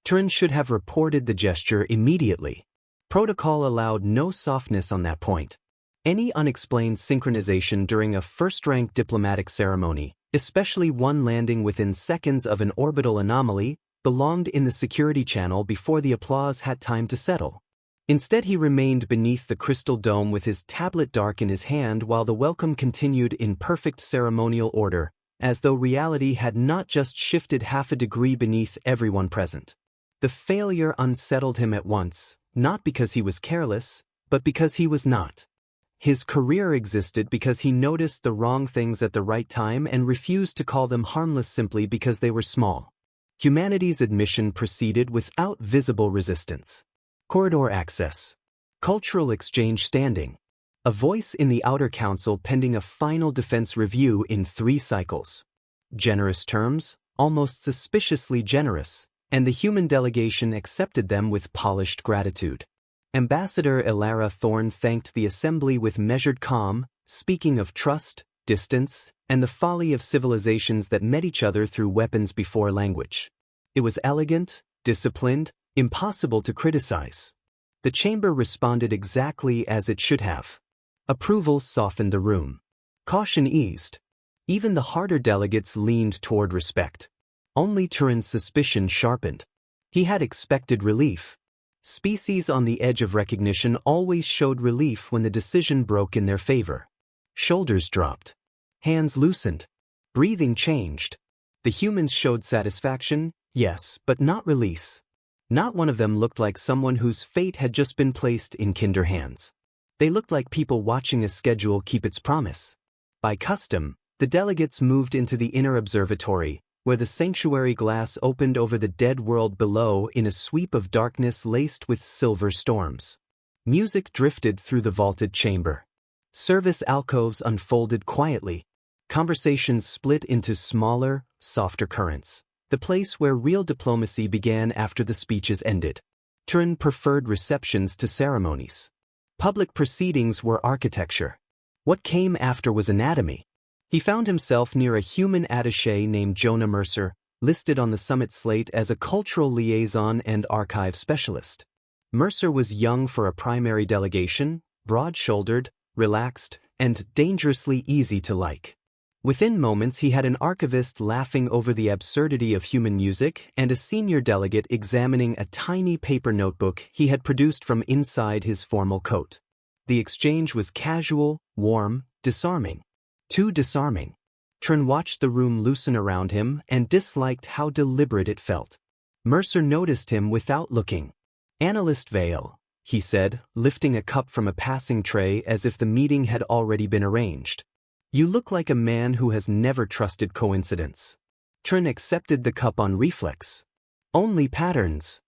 Teren should have reported the gesture immediately. Protocol allowed no softness on that point. Any unexplained synchronization during a first-rank diplomatic ceremony, especially one landing within seconds of an orbital anomaly, belonged in the security channel before the applause had time to settle. Instead, he remained beneath the crystal dome with his tablet dark in his hand while the welcome continued in perfect ceremonial order, as though reality had not just shifted half a degree beneath everyone present. The failure unsettled him at once, not because he was careless, but because he was not. His career existed because he noticed the wrong things at the right time and refused to call them harmless simply because they were small. Humanity's admission proceeded without visible resistance. Corridor access. Cultural exchange standing. A voice in the outer council pending a final defense review in 3 cycles. Generous terms, almost suspiciously generous, and the human delegation accepted them with polished gratitude. Ambassador Ilara Thorne thanked the assembly with measured calm, speaking of trust, distance, and the folly of civilizations that met each other through weapons before language. It was elegant, disciplined, impossible to criticize. The chamber responded exactly as it should have. Approval softened the room. Caution eased. Even the harder delegates leaned toward respect. Only Teren's suspicion sharpened. He had expected relief. Species on the edge of recognition always showed relief when the decision broke in their favor. Shoulders dropped. Hands loosened. Breathing changed. The humans showed satisfaction, yes, but not release. Not one of them looked like someone whose fate had just been placed in kinder hands. They looked like people watching a schedule keep its promise. By custom, the delegates moved into the inner observatory, where the sanctuary glass opened over the dead world below in a sweep of darkness laced with silver storms. Music drifted through the vaulted chamber. Service alcoves unfolded quietly. Conversations split into smaller, softer currents. The place where real diplomacy began after the speeches ended. Teren preferred receptions to ceremonies. Public proceedings were architecture. What came after was anatomy. He found himself near a human attaché named Jonah Mercer, listed on the summit slate as a cultural liaison and archive specialist. Mercer was young for a primary delegation, broad-shouldered, relaxed, and dangerously easy to like. Within moments he had an archivist laughing over the absurdity of human music and a senior delegate examining a tiny paper notebook he had produced from inside his formal coat. The exchange was casual, warm, disarming. Too disarming. Teren watched the room loosen around him and disliked how deliberate it felt. Mercer noticed him without looking. "Analyst Vale," he said, lifting a cup from a passing tray as if the meeting had already been arranged. "You look like a man who has never trusted coincidence." Teren accepted the cup on reflex. "Only patterns."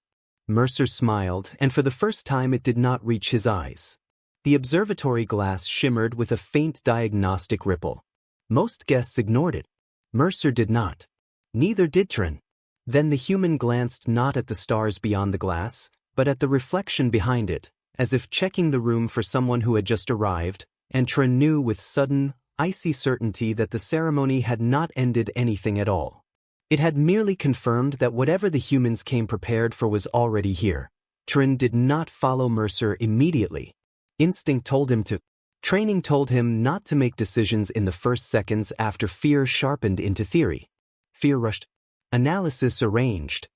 Mercer smiled, and for the first time it did not reach his eyes. The observatory glass shimmered with a faint diagnostic ripple. Most guests ignored it. Mercer did not. Neither did Teren. Then the human glanced not at the stars beyond the glass, but at the reflection behind it, as if checking the room for someone who had just arrived, and Teren knew with sudden, icy certainty that the ceremony had not ended anything at all. It had merely confirmed that whatever the humans came prepared for was already here. Teren did not follow Mercer immediately. Instinct told him to. Training told him not to make decisions in the first seconds after fear sharpened into theory. Fear rushed. Analysis arranged.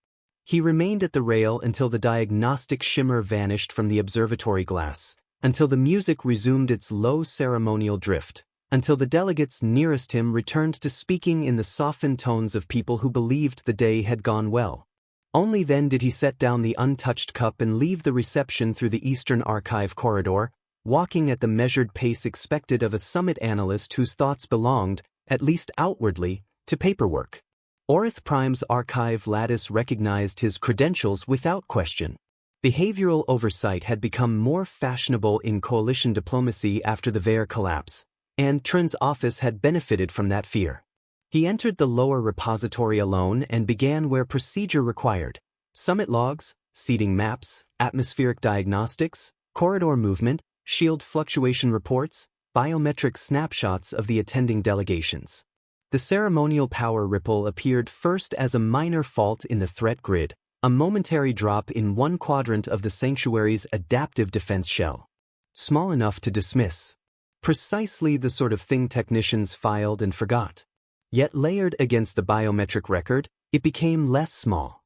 He remained at the rail until the diagnostic shimmer vanished from the observatory glass, until the music resumed its low ceremonial drift, until the delegates nearest him returned to speaking in the softened tones of people who believed the day had gone well. Only then did he set down the untouched cup and leave the reception through the Eastern Archive corridor, walking at the measured pace expected of a summit analyst whose thoughts belonged, at least outwardly, to paperwork. Orith Prime's archive lattice recognized his credentials without question. Behavioral oversight had become more fashionable in coalition diplomacy after the Vale collapse, and Teren's office had benefited from that fear. He entered the lower repository alone and began where procedure required: summit logs, seating maps, atmospheric diagnostics, corridor movement, shield fluctuation reports, biometric snapshots of the attending delegations. The ceremonial power ripple appeared first as a minor fault in the threat grid, A momentary drop in one quadrant of the sanctuary's adaptive defense shell. Small enough to dismiss. Precisely the sort of thing technicians filed and forgot. Yet layered against the biometric record, it became less small.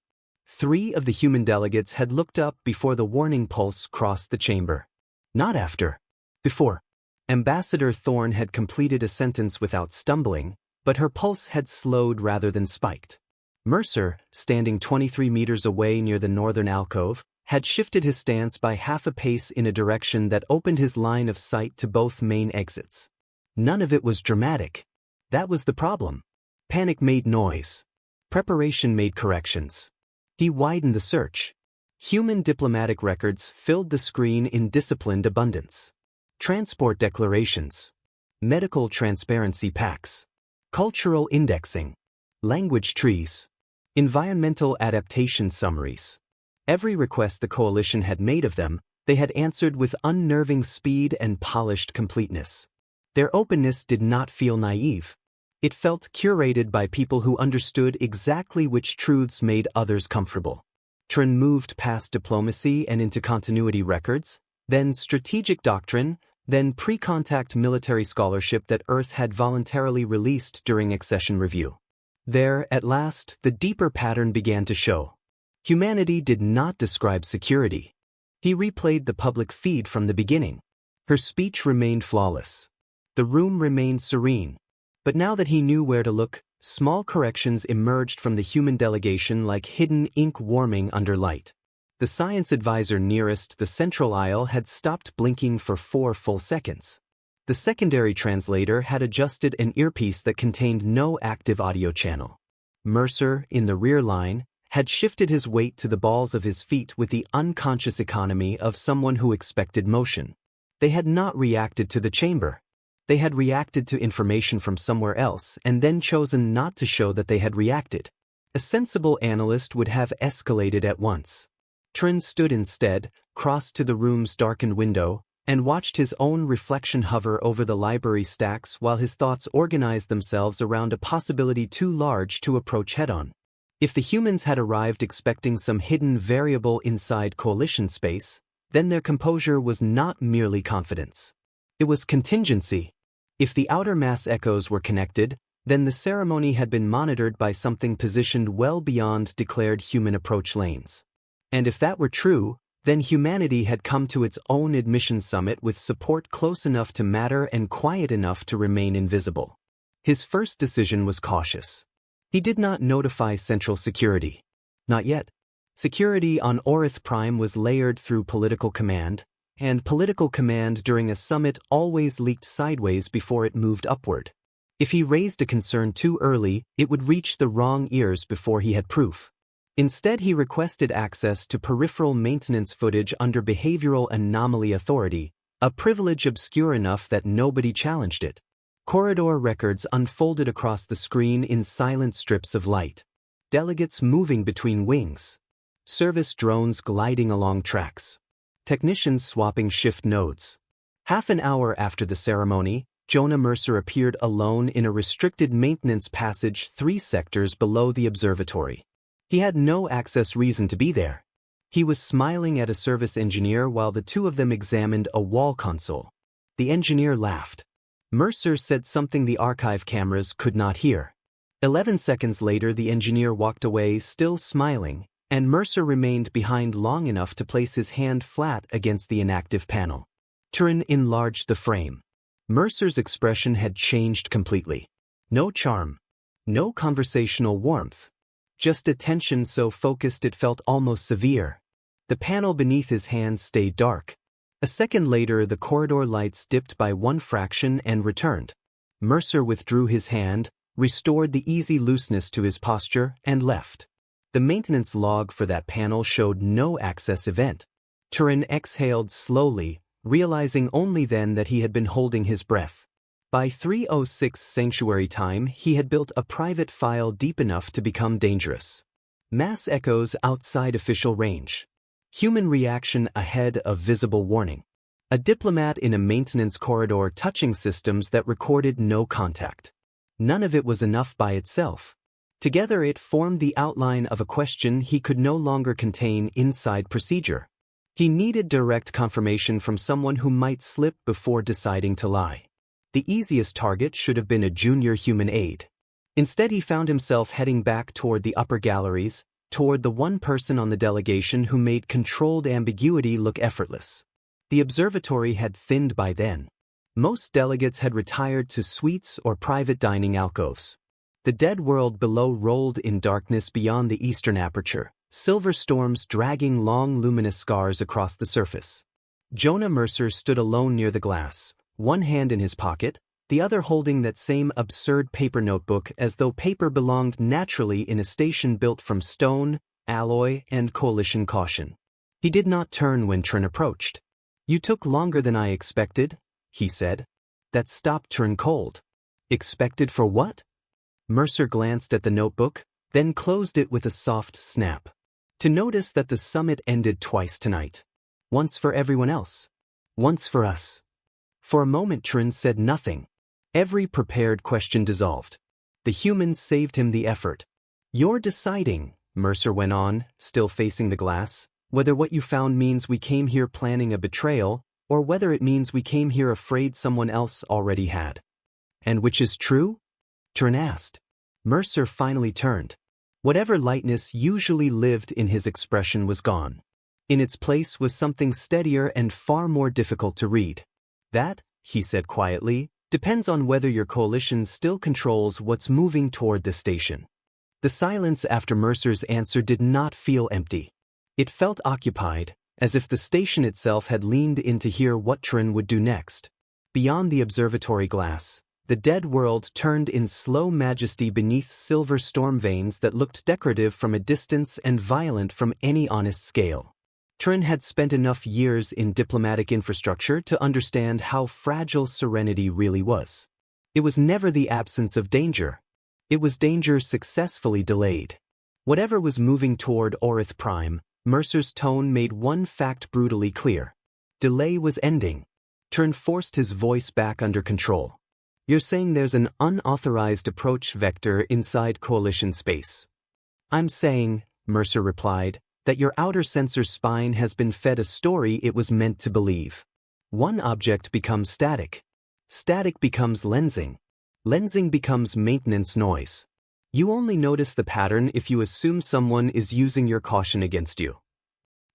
3 of the human delegates had looked up before the warning pulse crossed the chamber. Not after. Before. Ambassador Thorne had completed a sentence without stumbling, but her pulse had slowed rather than spiked. Mercer, standing 23 meters away near the northern alcove, had shifted his stance by half a pace in a direction that opened his line of sight to both main exits. None of it was dramatic. That was the problem. Panic made noise. Preparation made corrections. He widened the search. Human diplomatic records filled the screen in disciplined abundance. Transport declarations. Medical transparency packs. Cultural indexing. Language trees. Environmental adaptation summaries. Every request the Coalition had made of them, they had answered with unnerving speed and polished completeness. Their openness did not feel naive. It felt curated by people who understood exactly which truths made others comfortable. Teren moved past diplomacy and into continuity records, then strategic doctrine, then pre-contact military scholarship that Earth had voluntarily released during accession review. There, at last, the deeper pattern began to show. Humanity did not describe security. He replayed the public feed from the beginning. Her speech remained flawless. The room remained serene. But now that he knew where to look, small corrections emerged from the human delegation like hidden ink warming under light. The science advisor nearest the central aisle had stopped blinking for 4 full seconds. The secondary translator had adjusted an earpiece that contained no active audio channel. Mercer, in the rear line, had shifted his weight to the balls of his feet with the unconscious economy of someone who expected motion. They had not reacted to the chamber. They had reacted to information from somewhere else and then chosen not to show that they had reacted. A sensible analyst would have escalated at once. Teren stood instead, crossed to the room's darkened window, and watched his own reflection hover over the library stacks while his thoughts organized themselves around a possibility too large to approach head-on. If the humans had arrived expecting some hidden variable inside Coalition space, then their composure was not merely confidence. It was contingency. If the outer mass echoes were connected, then the ceremony had been monitored by something positioned well beyond declared human approach lanes. And if that were true, then humanity had come to its own admission summit with support close enough to matter and quiet enough to remain invisible. His first decision was cautious. He did not notify Central Security. Not yet. Security on Orith Prime was layered through political command, and political command during a summit always leaked sideways before it moved upward. If he raised a concern too early, it would reach the wrong ears before he had proof. Instead, he requested access to peripheral maintenance footage under Behavioral Anomaly Authority, a privilege obscure enough that nobody challenged it. Corridor records unfolded across the screen in silent strips of light. Delegates moving between wings. Service drones gliding along tracks. Technicians swapping shift nodes. Half an hour after the ceremony, Jonah Mercer appeared alone in a restricted maintenance passage 3 sectors below the observatory. He had no access reason to be there. He was smiling at a service engineer while the two of them examined a wall console. The engineer laughed. Mercer said something the archive cameras could not hear. 11 seconds later, the engineer walked away, still smiling, and Mercer remained behind long enough to place his hand flat against the inactive panel. Teren enlarged the frame. Mercer's expression had changed completely. No charm. No conversational warmth. Just a tension so focused it felt almost severe. The panel beneath his hands stayed dark. A second later, the corridor lights dipped by 1 fraction and returned. Mercer withdrew his hand, restored the easy looseness to his posture, and left. The maintenance log for that panel showed no access event. Teren exhaled slowly, realizing only then that he had been holding his breath. By 3:06 sanctuary time, he had built a private file deep enough to become dangerous. Mass echoes outside official range. Human reaction ahead of visible warning. A diplomat in a maintenance corridor touching systems that recorded no contact. None of it was enough by itself. Together it formed the outline of a question he could no longer contain inside procedure. He needed direct confirmation from someone who might slip before deciding to lie. The easiest target should have been a junior human aide. Instead he found himself heading back toward the upper galleries, toward the one person on the delegation who made controlled ambiguity look effortless. The observatory had thinned by then. Most delegates had retired to suites or private dining alcoves. The dead world below rolled in darkness beyond the eastern aperture, silver storms dragging long luminous scars across the surface. Jonah Mercer stood alone near the glass, one hand in his pocket, the other holding that same absurd paper notebook as though paper belonged naturally in a station built from stone, alloy, and coalition caution. He did not turn when Teren approached. "You took longer than I expected," he said. That stopped Teren cold. Expected for what? Mercer glanced at the notebook, then closed it with a soft snap. To notice that the summit ended twice tonight. Once for everyone else. Once for us. For a moment Teren said nothing. Every prepared question dissolved. The humans saved him the effort. "You're deciding," Mercer went on, still facing the glass, "whether what you found means we came here planning a betrayal, or whether it means we came here afraid someone else already had." "And which is true?" Teren asked. Mercer finally turned. Whatever lightness usually lived in his expression was gone. In its place was something steadier and far more difficult to read. "That," he said quietly, "depends on whether your coalition still controls what's moving toward the station." The silence after Mercer's answer did not feel empty. It felt occupied, as if the station itself had leaned in to hear what Teren would do next. Beyond the observatory glass, the dead world turned in slow majesty beneath silver storm veins that looked decorative from a distance and violent from any honest scale. Teren had spent enough years in diplomatic infrastructure to understand how fragile serenity really was. It was never the absence of danger. It was danger successfully delayed. Whatever was moving toward Orith Prime, Mercer's tone made one fact brutally clear. Delay was ending. Teren forced his voice back under control. "You're saying there's an unauthorized approach vector inside coalition space." "I'm saying," Mercer replied, "that your outer sensor spine has been fed a story it was meant to believe. One object becomes static. Static becomes lensing. Lensing becomes maintenance noise. You only notice the pattern if you assume someone is using your caution against you.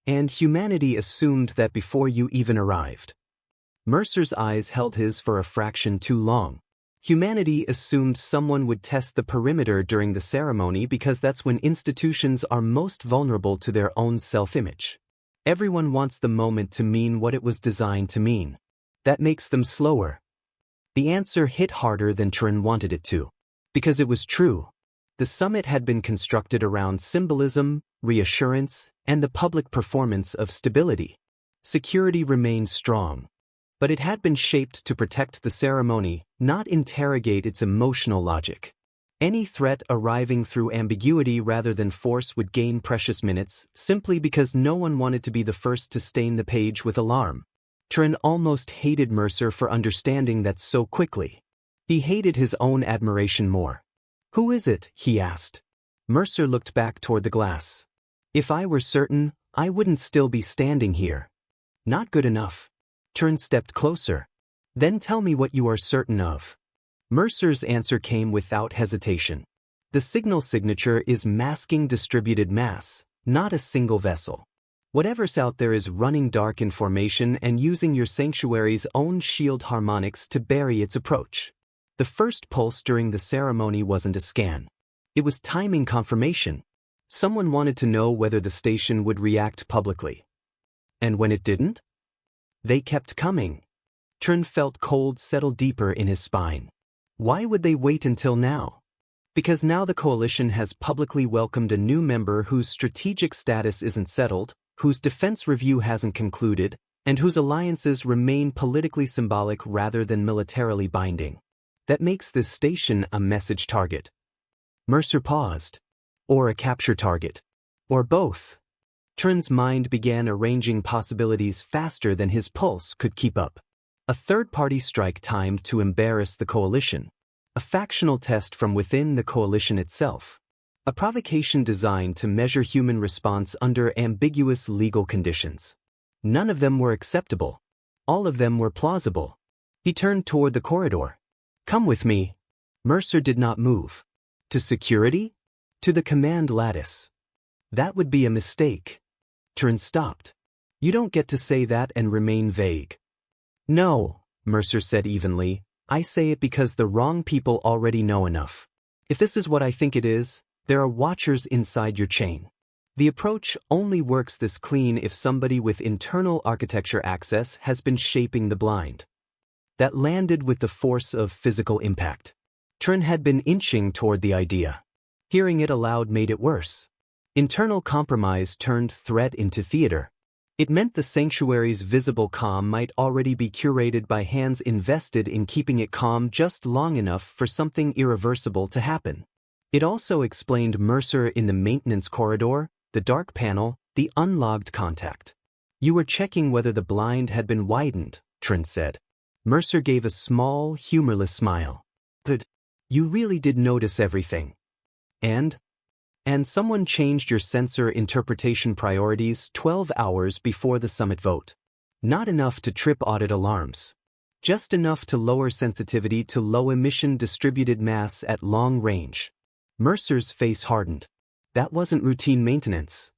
And humanity assumed that before you even arrived." Mercer's eyes held his for a fraction too long. Humanity assumed someone would test the perimeter during the ceremony because that's when institutions are most vulnerable to their own self-image. Everyone wants the moment to mean what it was designed to mean. That makes them slower. The answer hit harder than Teren wanted it to. Because it was true. The summit had been constructed around symbolism, reassurance, and the public performance of stability. Security remained strong. But it had been shaped to protect the ceremony, not interrogate its emotional logic. Any threat arriving through ambiguity rather than force would gain precious minutes, simply because no one wanted to be the first to stain the page with alarm. Teren almost hated Mercer for understanding that so quickly. He hated his own admiration more. "Who is it?" he asked. Mercer looked back toward the glass. "If I were certain, I wouldn't still be standing here." "Not good enough." Teren stepped closer. "Then tell me what you are certain of." Mercer's answer came without hesitation. "The signal signature is masking distributed mass, not a single vessel. Whatever's out there is running dark in formation and using your sanctuary's own shield harmonics to bury its approach. The first pulse during the ceremony wasn't a scan. It was timing confirmation. Someone wanted to know whether the station would react publicly. And when it didn't? They kept coming." Teren felt cold settle deeper in his spine. Why would they wait until now? Because now the coalition has publicly welcomed a new member whose strategic status isn't settled, whose defense review hasn't concluded, and whose alliances remain politically symbolic rather than militarily binding. That makes this station a message target. Mercer paused. Or a capture target. Or both. Teren's mind began arranging possibilities faster than his pulse could keep up. A third-party strike timed to embarrass the coalition. A factional test from within the coalition itself. A provocation designed to measure human response under ambiguous legal conditions. None of them were acceptable. All of them were plausible. He turned toward the corridor. "Come with me." Mercer did not move. "To security?" "To the command lattice." "That would be a mistake." Teren stopped. "You don't get to say that and remain vague." "No," Mercer said evenly, "I say it because the wrong people already know enough. If this is what I think it is, there are watchers inside your chain. The approach only works this clean if somebody with internal architecture access has been shaping the blind." That landed with the force of physical impact. Teren had been inching toward the idea. Hearing it aloud made it worse. Internal compromise turned threat into theater. It meant the sanctuary's visible calm might already be curated by hands invested in keeping it calm just long enough for something irreversible to happen. It also explained Mercer in the maintenance corridor, the dark panel, the unlogged contact. "You were checking whether the blind had been widened," Teren said. Mercer gave a small, humorless smile. "But you really did notice everything. And someone changed your sensor interpretation priorities 12 hours before the summit vote. Not enough to trip audit alarms. Just enough to lower sensitivity to low-emission distributed mass at long range." Mercer's face hardened. That wasn't routine maintenance.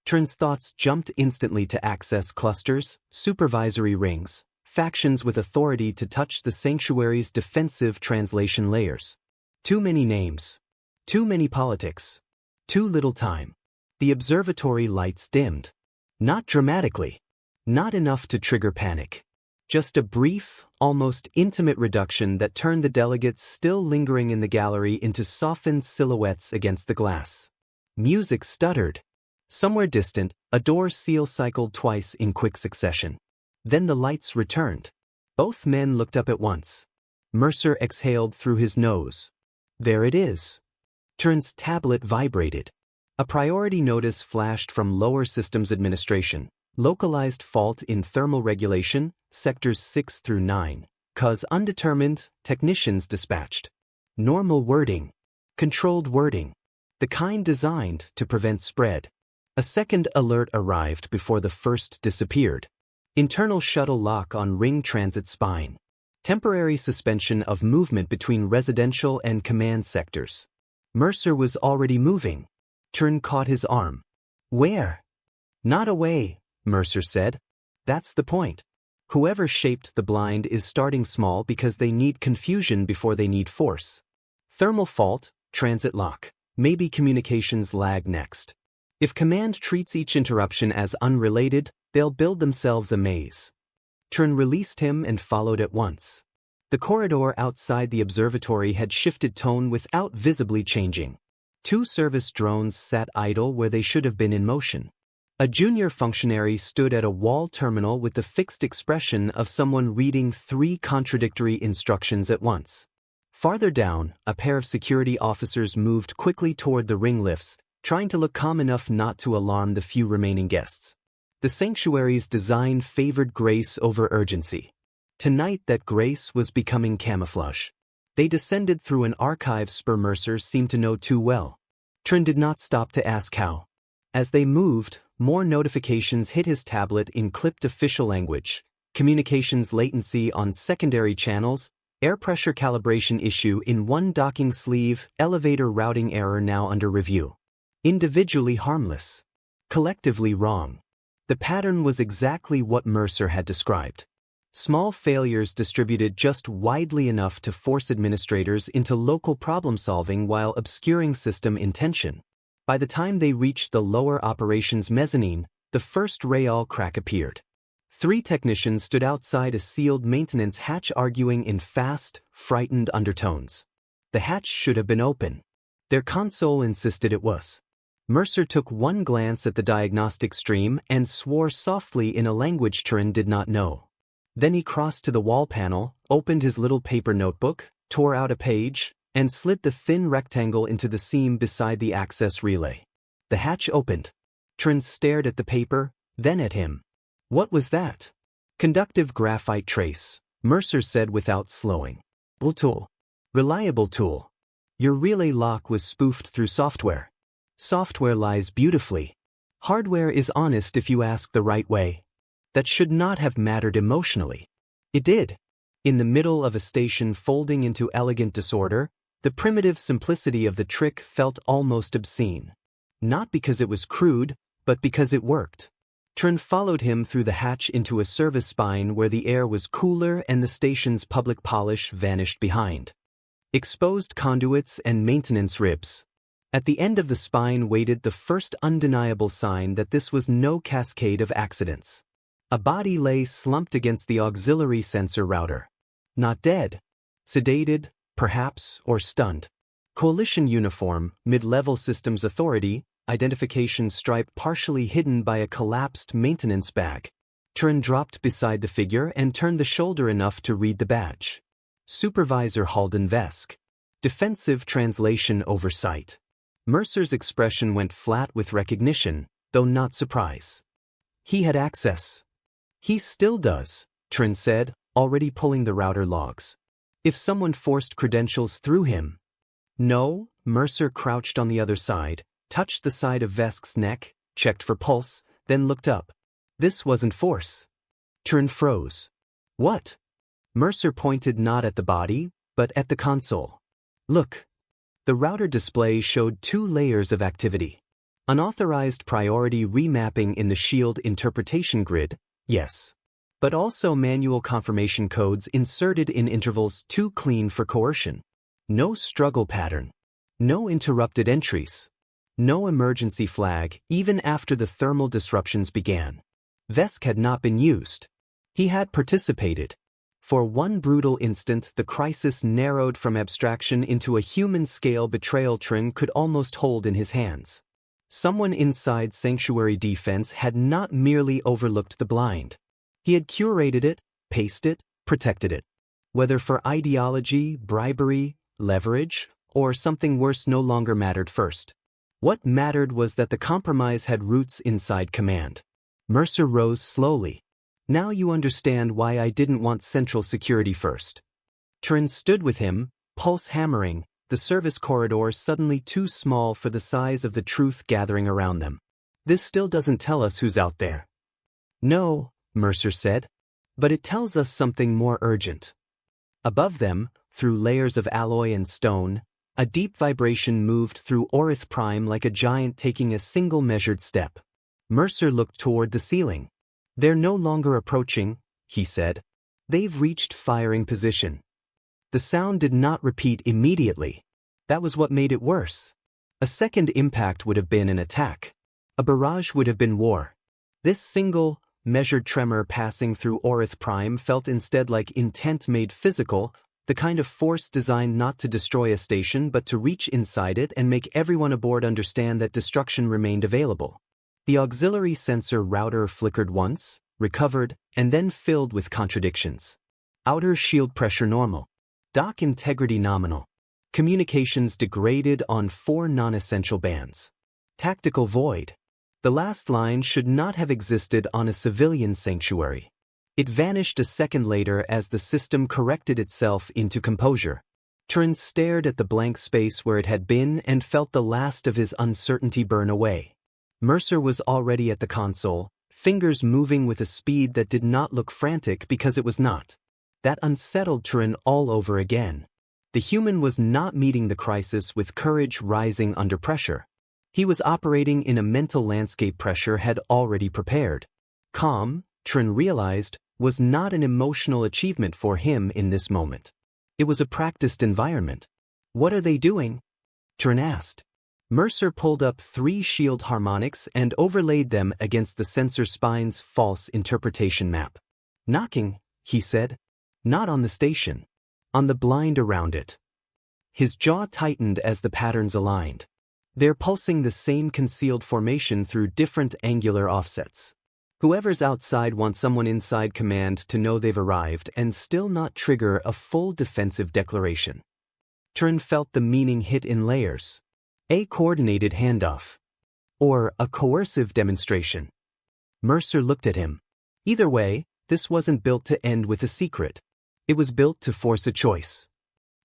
Teren's thoughts jumped instantly to access clusters, supervisory rings, factions with authority to touch the sanctuary's defensive translation layers. Too many names. Too many politics. Too little time. The observatory lights dimmed. Not dramatically. Not enough to trigger panic. Just a brief, almost intimate reduction that turned the delegates still lingering in the gallery into softened silhouettes against the glass. Music stuttered. Somewhere distant, a door seal cycled twice in quick succession. Then the lights returned. Both men looked up at once. Mercer exhaled through his nose. "There it is." Teren's tablet vibrated. A priority notice flashed from Lower Systems Administration. Localized fault in thermal regulation, sectors 6 through 9. Cause undetermined, technicians dispatched. Normal wording. Controlled wording. The kind designed to prevent spread. A second alert arrived before the first disappeared. Internal shuttle lock on ring transit spine. Temporary suspension of movement between residential and command sectors. Mercer was already moving. Teren caught his arm. "Where?" "Not away," Mercer said. "That's the point. Whoever shaped the blind is starting small because they need confusion before they need force. Thermal fault, transit lock, maybe communications lag next. If command treats each interruption as unrelated, they'll build themselves a maze." Teren released him and followed at once. The corridor outside the observatory had shifted tone without visibly changing. 2 service drones sat idle where they should have been in motion. A junior functionary stood at a wall terminal with the fixed expression of someone reading 3 contradictory instructions at once. Farther down, a pair of security officers moved quickly toward the ring lifts, trying to look calm enough not to alarm the few remaining guests. The sanctuary's design favored grace over urgency. Tonight that grace was becoming camouflage. They descended through an archive spur Mercer seemed to know too well. Teren did not stop to ask how. As they moved, more notifications hit his tablet in clipped official language. Communications latency on secondary channels, air pressure calibration issue in one docking sleeve, elevator routing error now under review. Individually harmless. Collectively wrong. The pattern was exactly what Mercer had described. Small failures distributed just widely enough to force administrators into local problem-solving while obscuring system intention. By the time they reached the lower operations mezzanine, the first Real crack appeared. 3 technicians stood outside a sealed maintenance hatch arguing in fast, frightened undertones. The hatch should have been open. Their console insisted it was. Mercer took one glance at the diagnostic stream and swore softly in a language Teren did not know. Then he crossed to the wall panel, opened his little paper notebook, tore out a page, and slid the thin rectangle into the seam beside the access relay. The hatch opened. Teren stared at the paper, then at him. What was that? Conductive graphite trace, Mercer said without slowing. Tool. Reliable tool. Your relay lock was spoofed through software. Software lies beautifully. Hardware is honest if you ask the right way. That should not have mattered emotionally. It did. In the middle of a station folding into elegant disorder, the primitive simplicity of the trick felt almost obscene. Not because it was crude, but because it worked. Teren followed him through the hatch into a service spine where the air was cooler and the station's public polish vanished behind. Exposed conduits and maintenance ribs. At the end of the spine waited the first undeniable sign that this was no cascade of accidents. A body lay slumped against the auxiliary sensor router. Not dead. Sedated, perhaps, or stunned. Coalition uniform, mid-level systems authority, identification stripe partially hidden by a collapsed maintenance bag. Teren dropped beside the figure and turned the shoulder enough to read the badge. Supervisor Halden Vesk. Defensive Translation Oversight. Mercer's expression went flat with recognition, though not surprise. He had access. He still does, Teren said, already pulling the router logs. If someone forced credentials through him. No, Mercer crouched on the other side, touched the side of Vesk's neck, checked for pulse, then looked up. This wasn't force. Teren froze. What? Mercer pointed not at the body, but at the console. Look. The router display showed 2 layers of activity. Unauthorized priority remapping in the shield interpretation grid, yes. But also manual confirmation codes inserted in intervals too clean for coercion. No struggle pattern. No interrupted entries. No emergency flag even after the thermal disruptions began. Vesk had not been used. He had participated. For one brutal instant the crisis narrowed from abstraction into a human-scale betrayal Teren could almost hold in his hands. Someone inside Sanctuary Defense had not merely overlooked the blind. He had curated it, paced it, protected it. Whether for ideology, bribery, leverage, or something worse no longer mattered first. What mattered was that the compromise had roots inside command. Mercer rose slowly. Now you understand why I didn't want central security first. Teren stood with him, pulse hammering, the service corridor suddenly too small for the size of the truth gathering around them. This still doesn't tell us who's out there. No, Mercer said. But it tells us something more urgent. Above them, through layers of alloy and stone, a deep vibration moved through Orith Prime like a giant taking a single measured step. Mercer looked toward the ceiling. They're no longer approaching, he said. They've reached firing position. The sound did not repeat immediately. That was what made it worse. A second impact would have been an attack. A barrage would have been war. This single, measured tremor passing through Orith Prime felt instead like intent made physical, the kind of force designed not to destroy a station but to reach inside it and make everyone aboard understand that destruction remained available. The auxiliary sensor router flickered once, recovered, and then filled with contradictions. Outer shield pressure normal. Dock integrity nominal. Communications degraded on 4 non-essential bands. Tactical void. The last line should not have existed on a civilian sanctuary. It vanished a second later as the system corrected itself into composure. Teren stared at the blank space where it had been and felt the last of his uncertainty burn away. Mercer was already at the console, fingers moving with a speed that did not look frantic because it was not. That unsettled Teren all over again. The human was not meeting the crisis with courage rising under pressure. He was operating in a mental landscape pressure had already prepared. Calm, Teren realized, was not an emotional achievement for him in this moment. It was a practiced environment. What are they doing? Teren asked. Mercer pulled up 3 shield harmonics and overlaid them against the sensor spine's false interpretation map. Knocking, he said. Not on the station. On the blind around it. His jaw tightened as the patterns aligned. They're pulsing the same concealed formation through different angular offsets. Whoever's outside wants someone inside command to know they've arrived and still not trigger a full defensive declaration. Teren felt the meaning hit in layers. A coordinated handoff. Or a coercive demonstration. Mercer looked at him. Either way, this wasn't built to end with a secret. It was built to force a choice.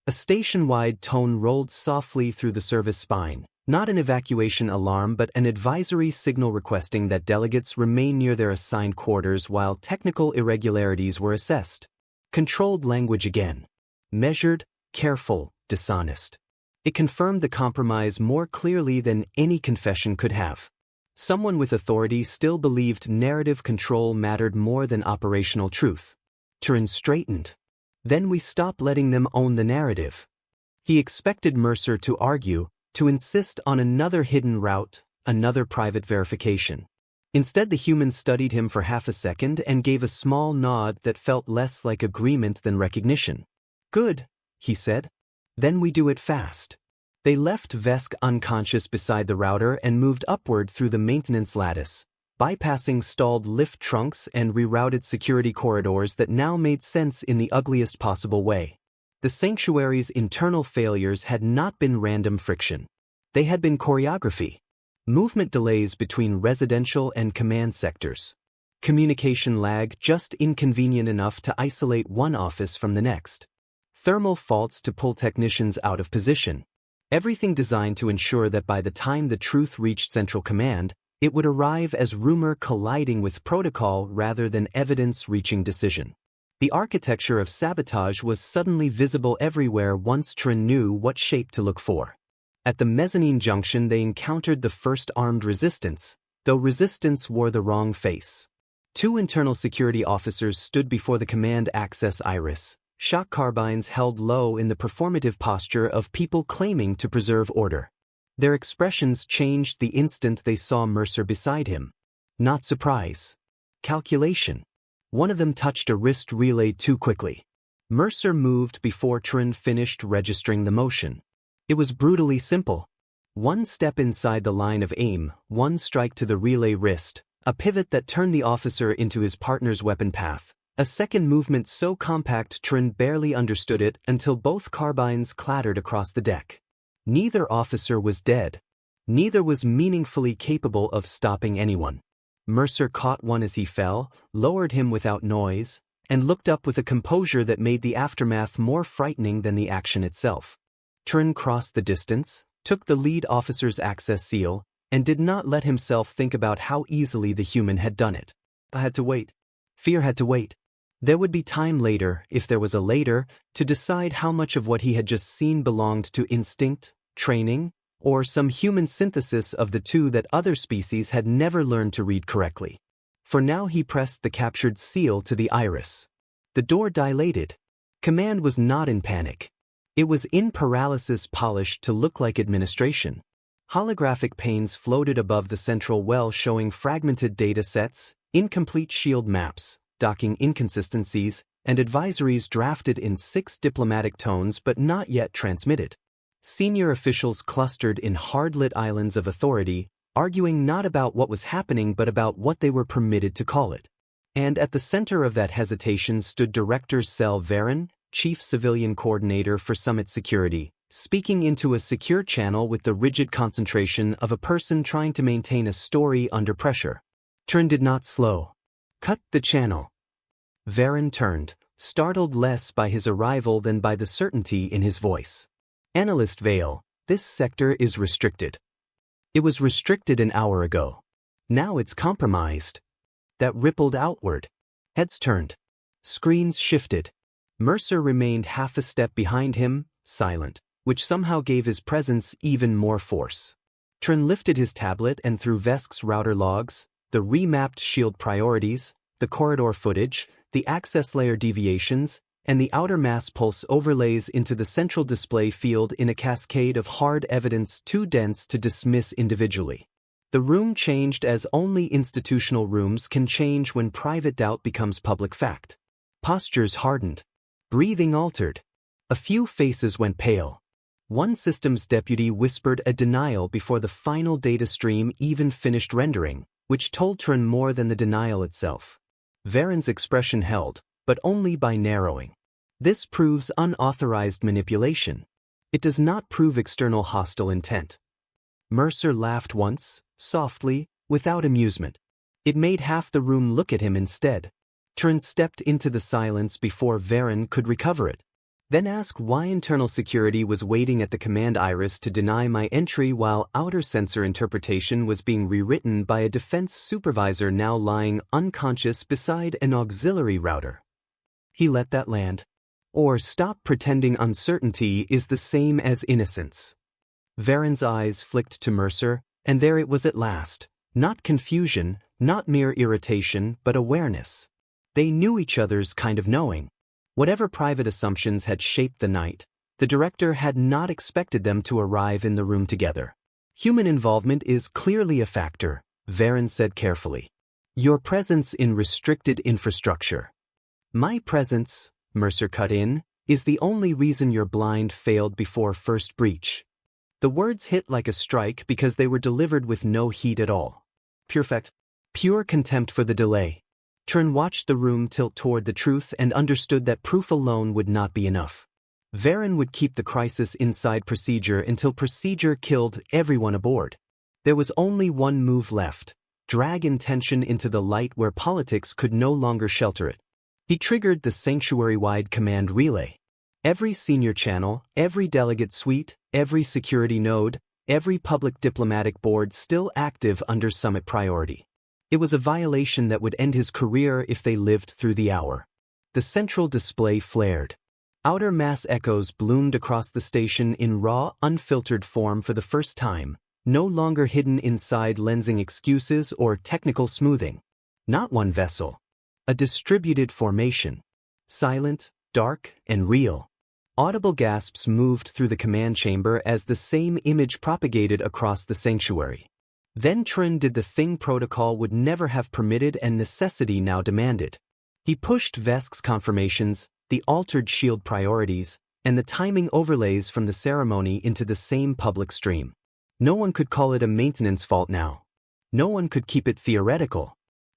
A station-wide tone rolled softly through the service spine. Not an evacuation alarm but an advisory signal requesting that delegates remain near their assigned quarters while technical irregularities were assessed. Controlled language again. Measured, careful, dishonest. It confirmed the compromise more clearly than any confession could have. Someone with authority still believed narrative control mattered more than operational truth. Teren straightened. Then we stopped letting them own the narrative. He expected Mercer to argue, to insist on another hidden route, another private verification. Instead, the human studied him for half a second and gave a small nod that felt less like agreement than recognition. Good, he said. Then we do it fast. They left Vesk unconscious beside the router and moved upward through the maintenance lattice, bypassing stalled lift trunks and rerouted security corridors that now made sense in the ugliest possible way. The sanctuary's internal failures had not been random friction. They had been choreography. Movement delays between residential and command sectors. Communication lag just inconvenient enough to isolate one office from the next. Thermal faults to pull technicians out of position. Everything designed to ensure that by the time the truth reached Central Command, it would arrive as rumor colliding with protocol rather than evidence reaching decision. The architecture of Sabotage was suddenly visible everywhere once Teren knew what shape to look for. At the mezzanine junction they encountered the first armed resistance, though resistance wore the wrong face. 2 internal security officers stood before the command access iris, shock carbines held low in the performative posture of people claiming to preserve order. Their expressions changed the instant they saw Mercer beside him. Not surprise. Calculation. One of them touched a wrist relay too quickly. Mercer moved before Teren finished registering the motion. It was brutally simple. 1 step inside the line of aim, 1 strike to the relay wrist, a pivot that turned the officer into his partner's weapon path. A second movement so compact Teren barely understood it until both carbines clattered across the deck. Neither officer was dead. Neither was meaningfully capable of stopping anyone. Mercer caught one as he fell, lowered him without noise, and looked up with a composure that made the aftermath more frightening than the action itself. Teren crossed the distance, took the lead officer's access seal, and did not let himself think about how easily the human had done it. I had to wait. Fear had to wait. There would be time later, if there was a later, to decide how much of what he had just seen belonged to instinct, training, or some human synthesis of the two that other species had never learned to read correctly. For now he pressed the captured seal to the iris. The door dilated. Command was not in panic. It was in paralysis polished to look like administration. Holographic panes floated above the central well showing fragmented data sets, incomplete shield maps, docking inconsistencies, and advisories drafted in 6 diplomatic tones but not yet transmitted. Senior officials clustered in hard-lit islands of authority, arguing not about what was happening but about what they were permitted to call it. And at the center of that hesitation stood Director Sel Varen, Chief Civilian Coordinator for Summit Security, speaking into a secure channel with the rigid concentration of a person trying to maintain a story under pressure. Teren did not slow. Cut the channel. Varen turned, startled less by his arrival than by the certainty in his voice. Analyst Vale, this sector is restricted. It was restricted an hour ago. Now it's compromised. That rippled outward. Heads turned. Screens shifted. Mercer remained half a step behind him, silent, which somehow gave his presence even more force. Teren lifted his tablet and through Vesk's router logs, the remapped shield priorities, the corridor footage, the access layer deviations, and the outer mass pulse overlays into the central display field in a cascade of hard evidence too dense to dismiss individually. The room changed as only institutional rooms can change when private doubt becomes public fact. Postures hardened. Breathing altered. A few faces went pale. One systems deputy whispered a denial before the final data stream even finished rendering, which told Teren more than the denial itself. Varen's expression held, but only by narrowing. This proves unauthorized manipulation. It does not prove external hostile intent. Mercer laughed once, softly, without amusement. It made half the room look at him instead. Teren stepped into the silence before Varen could recover it. Then ask why internal security was waiting at the command iris to deny my entry while outer sensor interpretation was being rewritten by a defense supervisor now lying unconscious beside an auxiliary router. He let that land. Or stop pretending uncertainty is the same as innocence. Varen's eyes flicked to Mercer, and there it was at last. Not confusion, not mere irritation, but awareness. They knew each other's kind of knowing. Whatever private assumptions had shaped the night, the director had not expected them to arrive in the room together. Human involvement is clearly a factor, Varen said carefully. Your presence in restricted infrastructure. My presence, Mercer cut in, is the only reason your blind failed before first breach. The words hit like a strike because they were delivered with no heat at all. Pure contempt for the delay. Teren watched the room tilt toward the truth and understood that proof alone would not be enough. Varen would keep the crisis inside procedure until procedure killed everyone aboard. There was only one move left: drag intention into the light where politics could no longer shelter it. He triggered the sanctuary-wide command relay. Every senior channel, every delegate suite, every security node, every public diplomatic board still active under summit priority. It was a violation that would end his career if they lived through the hour. The central display flared. Outer mass echoes bloomed across the station in raw, unfiltered form for the first time, no longer hidden inside lensing excuses or technical smoothing. Not one vessel. A distributed formation. Silent, dark, and real. Audible gasps moved through the command chamber as the same image propagated across the sanctuary. Then Teren did the thing protocol would never have permitted and necessity now demanded. He pushed Vesk's confirmations, the altered shield priorities, and the timing overlays from the ceremony into the same public stream. No one could call it a maintenance fault now. No one could keep it theoretical.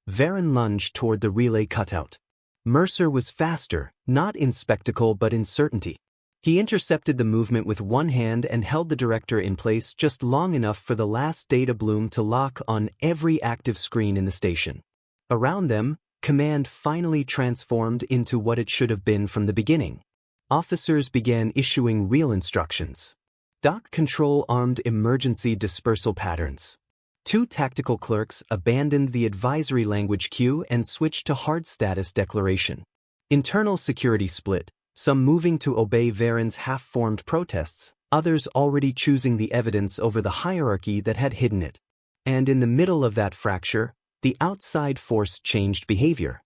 Varen lunged toward the relay cutout. Mercer was faster, not in spectacle but in certainty. He intercepted the movement with one hand and held the director in place just long enough for the last data bloom to lock on every active screen in the station. Around them, command finally transformed into what it should have been from the beginning. Officers began issuing real instructions. Dock control armed emergency dispersal patterns. 2 tactical clerks abandoned the advisory language queue and switched to hard status declaration. Internal security split, some moving to obey Varen's half-formed protests, others already choosing the evidence over the hierarchy that had hidden it. And in the middle of that fracture, the outside force changed behavior.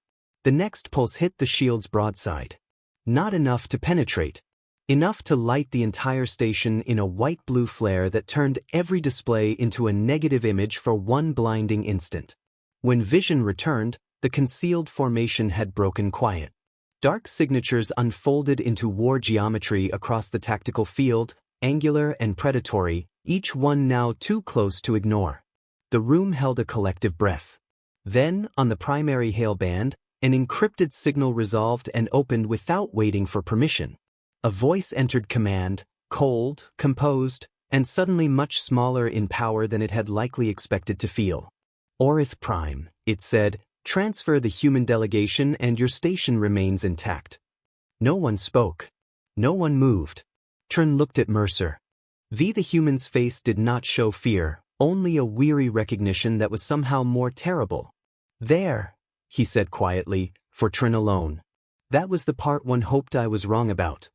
The next pulse hit the shield's broadside. Not enough to penetrate. Enough to light the entire station in a white-blue flare that turned every display into a negative image for one blinding instant. When vision returned, the concealed formation had broken quiet. Dark signatures unfolded into war geometry across the tactical field, angular and predatory, each one now too close to ignore. The room held a collective breath. Then, on the primary hail band, an encrypted signal resolved and opened without waiting for permission. A voice entered command, cold, composed, and suddenly much smaller in power than it had likely expected to feel. Orith Prime, it said, transfer the human delegation and your station remains intact. No one spoke. No one moved. Teren looked at Mercer. The human's face did not show fear, only a weary recognition that was somehow more terrible. There, he said quietly, for Teren alone. That was the part one hoped I was wrong about.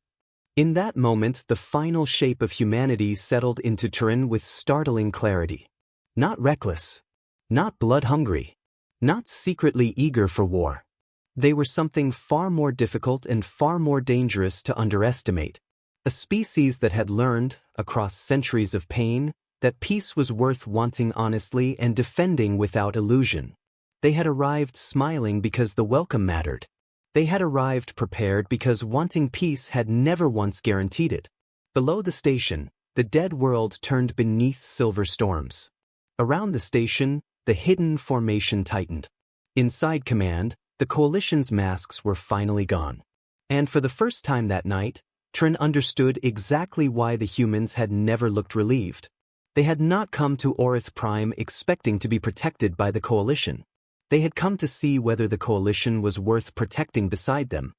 In that moment, the final shape of humanity settled into Teren with startling clarity. Not reckless. Not blood-hungry. Not secretly eager for war. They were something far more difficult and far more dangerous to underestimate. A species that had learned, across centuries of pain, that peace was worth wanting honestly and defending without illusion. They had arrived smiling because the welcome mattered. They had arrived prepared because wanting peace had never once guaranteed it. Below the station, the dead world turned beneath silver storms. Around the station, the hidden formation tightened. Inside command, the coalition's masks were finally gone. And for the first time that night, Teren understood exactly why the humans had never looked relieved. They had not come to Orith Prime expecting to be protected by the coalition. They had come to see whether the coalition was worth protecting beside them.